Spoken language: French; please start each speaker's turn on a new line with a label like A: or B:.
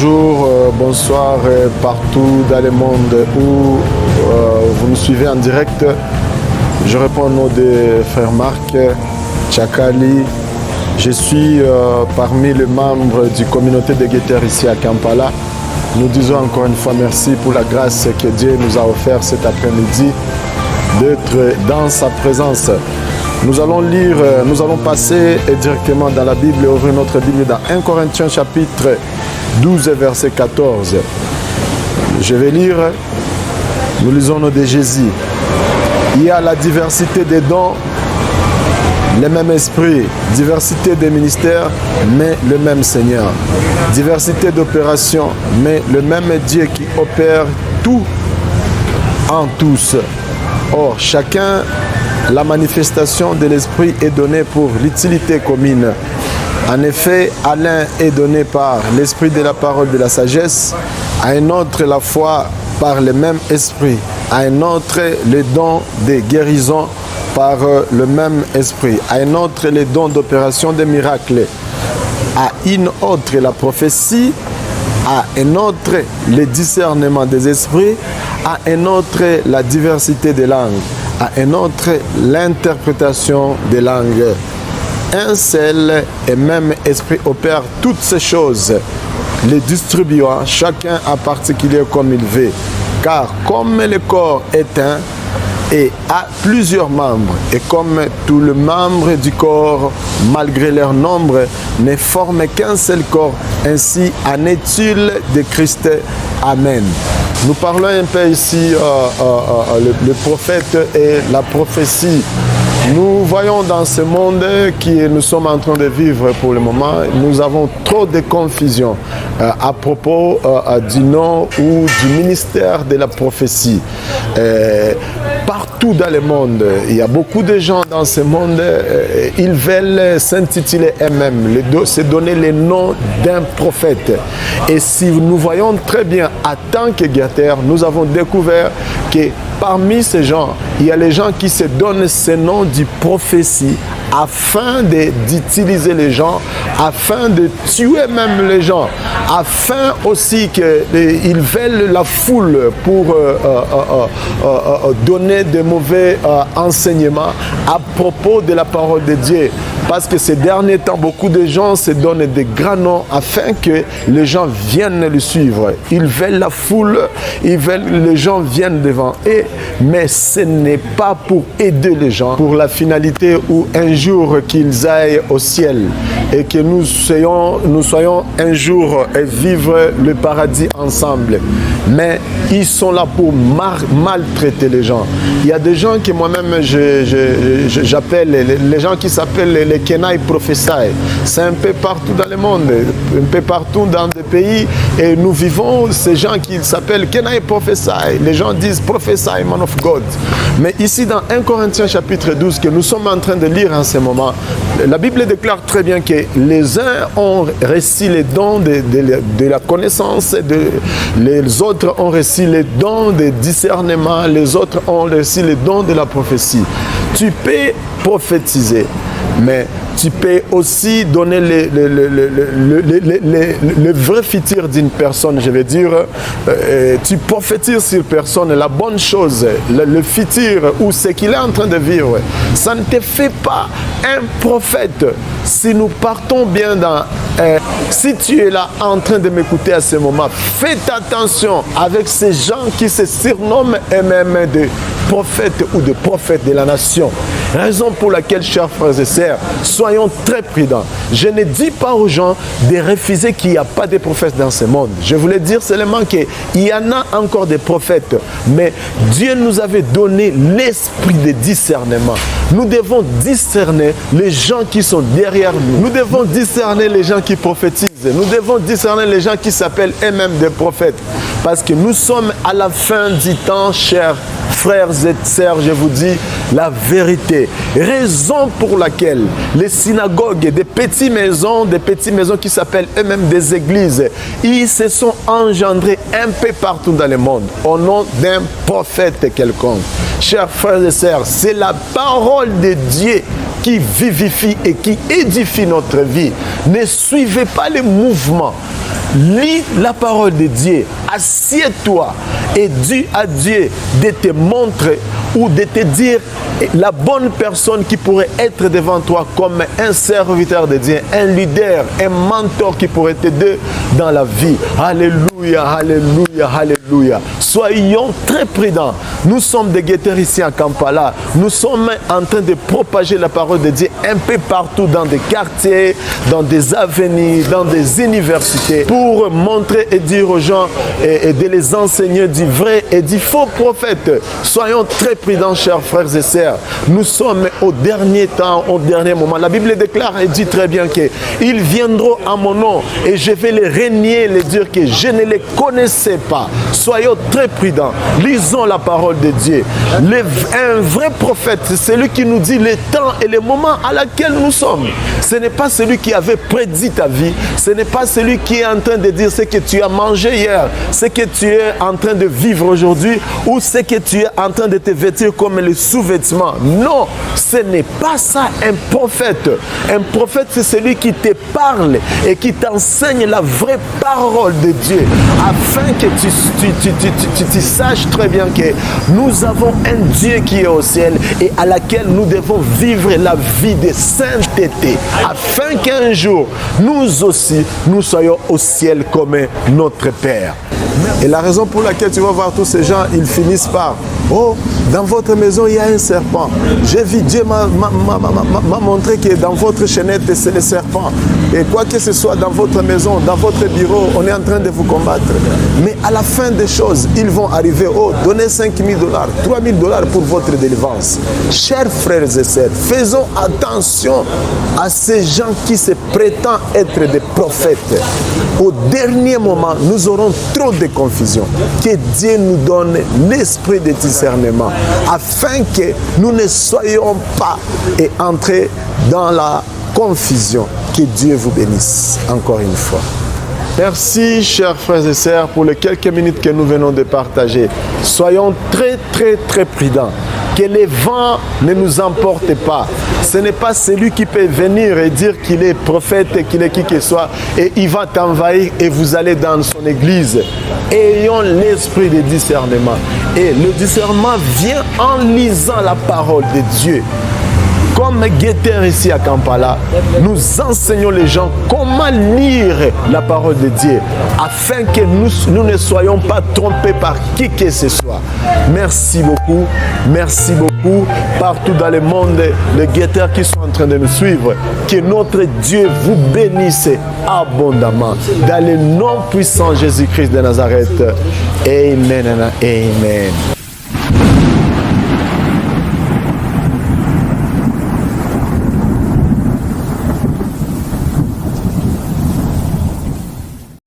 A: bonjour, bonsoir partout dans le monde où vous nous suivez en direct. Je réponds au nom de frère Marc Tchakali. Je suis parmi les membres du communauté de guetteurs ici à Kampala. Nous disons encore une fois merci pour la grâce que Dieu nous a offert cet après-midi d'être dans sa présence. Nous allons lire, nous allons passer directement dans la Bible et ouvrir notre Bible dans 1 Corinthiens chapitre 12 verset 14. Je vais lire, nous lisons au nom de Jésus. Il y a la diversité des dons, le même esprit, diversité des ministères, mais le même Seigneur. Diversité d'opérations, mais le même Dieu qui opère tout en tous. Or, chacun, la manifestation de l'esprit est donnée pour l'utilité commune. En effet, à l'un est donné par l'esprit de la parole de la sagesse, à un autre la foi par le même esprit, à un autre les dons de guérison par le même esprit, à un autre les dons d'opération des miracles, à une autre la prophétie, à un autre le discernement des esprits, à un autre la diversité des langues, à un autre l'interprétation des langues. Un seul et même esprit opère toutes ces choses, les distribuant chacun en particulier comme il veut. Car comme le corps est un et a plusieurs membres, et comme tous les membres du corps, malgré leur nombre, ne forment qu'un seul corps, ainsi en est-il de Christ. Amen. Nous parlons un peu ici le prophète et la prophétie. Nous voyons dans ce monde que nous sommes en train de vivre pour le moment, nous avons trop de confusion à propos du nom ou du ministère de la prophétie. Partout dans le monde, il y a beaucoup de gens dans ce monde, ils veulent s'intituler eux-mêmes, se donner le nom d'un prophète. Et si nous voyons très bien, en tant que guetteurs, nous avons découvert que parmi ces gens, il y a les gens qui se donnent ce nom de prophétie afin d'utiliser les gens, afin de tuer même les gens, afin aussi qu'ils veulent la foule pour donner de mauvais enseignements à propos de la parole de Dieu. Parce que ces derniers temps, beaucoup de gens se donnent des grands noms afin que les gens viennent le suivre. Ils veulent la foule, les gens viennent devant eux, mais ce n'est pas pour aider les gens, pour la finalité où un jour qu'ils aillent au ciel et que nous soyons un jour et vivre le paradis ensemble. Mais ils sont là pour maltraiter les gens. Il y a des gens que moi-même j'appelle, les gens qui s'appellent les Kenai Prophesai. C'est un peu partout dans le monde, un peu partout dans des pays, et nous vivons ces gens qui s'appellent Kenai Prophesai. Les gens disent Prophesai, man of God. Mais ici dans 1 Corinthiens chapitre 12 que nous sommes en train de lire en ce moment, la Bible déclare très bien que les uns ont reçu les dons de la connaissance, les autres ont reçu les dons de discernement, les autres ont reçu les dons de la prophétie. Tu peux prophétiser, mais tu peux aussi donner le vrai futur d'une personne. Je veux dire, tu prophétises sur personne la bonne chose, le futur ou ce qu'il est en train de vivre. Ça ne te fait pas un prophète. Si nous partons bien dans... si tu es là en train de m'écouter à ce moment, faites attention avec ces gens qui se surnomment eux-mêmes de prophètes ou de prophètes de la nation. Raison pour laquelle, chers frères et sœurs, soyons très prudents. Je ne dis pas aux gens de refuser qu'il n'y a pas de prophètes dans ce monde. Je voulais dire seulement qu'il y en a encore des prophètes, mais Dieu nous avait donné l'esprit de discernement. Nous devons discerner les gens qui sont derrière nous. Nous devons discerner les gens qui prophétisent. Nous devons discerner les gens qui s'appellent eux-mêmes des prophètes. Parce que nous sommes à la fin du temps, chers frères et sœurs, je vous dis la vérité. Raison pour laquelle les synagogues, des petites maisons qui s'appellent eux-mêmes des églises, ils se sont engendrés un peu partout dans le monde au nom d'un prophète quelconque. Chers frères et sœurs, c'est la parole de Dieu qui vivifie et qui édifie notre vie. Ne suivez pas les mouvements. Lis la parole de Dieu, assieds-toi et dis à Dieu de te montrer ou de te dire la bonne personne qui pourrait être devant toi comme un serviteur de Dieu, un leader, un mentor qui pourrait t'aider dans la vie. Alléluia, alléluia, alléluia. Soyons très prudents. Nous sommes des guetteurs ici à Kampala. Nous sommes en train de propager la parole de Dieu un peu partout dans des quartiers, dans des avenues, dans des universités pour montrer et dire aux gens et de les enseigner du vrai et du faux prophète. Soyons très prudents, chers frères et sœurs. Nous sommes au dernier temps, au dernier moment. La Bible déclare et dit très bien qu'ils viendront à mon nom et je vais les régner, les dire que je ne les connaissais pas. Soyons très prudents. Lisons la parole de Dieu. Un vrai prophète, c'est celui qui nous dit le temps et le moment à laquelle nous sommes. Ce n'est pas celui qui avait prédit ta vie. Ce n'est pas celui qui est en train de dire ce que tu as mangé hier, ce que tu es en train de vivre aujourd'hui ou ce que tu es en train de te vêtir comme les sous-vêtements. Non, ce n'est pas ça un prophète. Un prophète, c'est celui qui te parle et qui t'enseigne la vraie parole de Dieu afin que tu saches très bien que nous avons un Dieu qui est au ciel et à laquelle nous devons vivre la vie de sainteté afin qu'un jour, nous aussi, nous soyons au ciel comme notre Père. Et la raison pour laquelle tu vas voir tous ces gens, ils finissent par « Oh, dans votre maison, il y a un serpent. J'ai vu, Dieu m'a montré que dans votre chaînette, c'est le serpent. Et quoi que ce soit dans votre maison, dans votre bureau, on est en train de vous combattre. Mais à la fin des choses, ils vont arriver, oh, donnez 5 000 $, 3 000 $ pour votre délivrance. » Chers frères et sœurs, faisons attention à ces gens qui se prétendent être des prophètes. Au dernier moment, nous aurons trop de confusion. Que Dieu nous donne l'esprit de discernement afin que nous ne soyons pas entrés dans la confusion. Que Dieu vous bénisse encore une fois. Merci, chers frères et sœurs, pour les quelques minutes que nous venons de partager. Soyons très, très, très prudents. Que les vents ne nous emportent pas. Ce n'est pas celui qui peut venir et dire qu'il est prophète et qu'il est qui que soit et il va t'envahir et vous allez dans son église. Ayons l'esprit de discernement. Et le discernement vient en lisant la parole de Dieu. Comme guetteurs ici à Kampala, nous enseignons les gens comment lire la parole de Dieu afin que nous ne soyons pas trompés par qui que ce soit. Merci beaucoup, merci beaucoup. Partout dans le monde, les guetteurs qui sont en train de nous suivre, que notre Dieu vous bénisse abondamment. Dans le nom puissant Jésus-Christ de Nazareth. Amen. Amen.